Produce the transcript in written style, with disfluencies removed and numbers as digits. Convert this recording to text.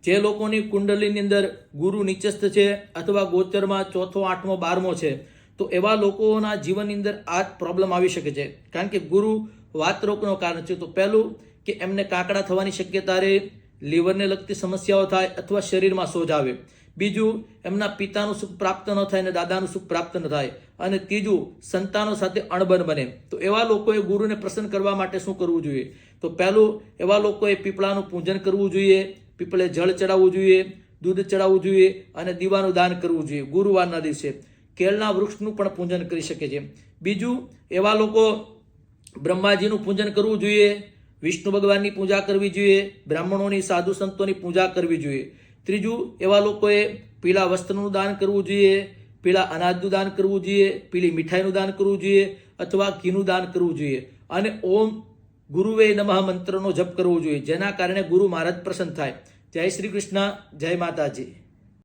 જે લોકોની કુંડલીની અંદર ગુરુ નીચસ્થ છે અથવા ગોચરમાં ચોથો, આઠમો, 12મો છે, તો એવા લોકોના જીવનની અંદર આ પ્રોબ્લેમ આવી શકે છે. કારણ કે ગુરુ વાતરોગનું કારણ છે. તો પહેલું કે એમને કાકડા થવાની શક્યતા રહે, લીવરને લગતી સમસ્યાઓ થાય અથવા શરીરમાં સોજ આવે. બીજું, એમના પિતાનું સુખ પ્રાપ્ત ન થાય અને દાદાનું સુખ પ્રાપ્ત ન થાય. અને ત્રીજું, સંતાનો સાથે અણબન બને. તો એવા લોકોએ ગુરુને પ્રસન્ન કરવા માટે શું કરવું જોઈએ? તો પહેલું, એવા લોકોએ પીપળાનું પૂજન કરવું જોઈએ, પીપળે જળ ચડાવવું જોઈએ, દૂધ ચડાવવું જોઈએ અને દીવાનું દાન કરવું જોઈએ. ગુરુવારના દિવસે કેળના વૃક્ષનું પણ પૂજન કરી શકે છે. બીજું, એવા લોકો બ્રહ્માજીનું પૂજન કરવું જોઈએ, વિષ્ણુ ભગવાનની પૂજા કરવી જોઈએ, બ્રાહ્મણોની, સાધુ સંતોની પૂજા કરવી જોઈએ. ત્રીજું, એવા લોકોએ પીળા વસ્ત્રનું દાન કરવું જોઈએ, પીળા અનાજનું દાન કરવું જોઈએ, પીળી મીઠાઈનું દાન કરવું જોઈએ અથવા ઘીનું દાન કરવું જોઈએ. અને ઓમ ગુરુવે નમઃ મંત્રનો જપ કરવો જોઈએ, જેના કારણે ગુરુ મહારાજ પ્રસન્ન થાય. જય શ્રી કૃષ્ણ, જય માતાજી.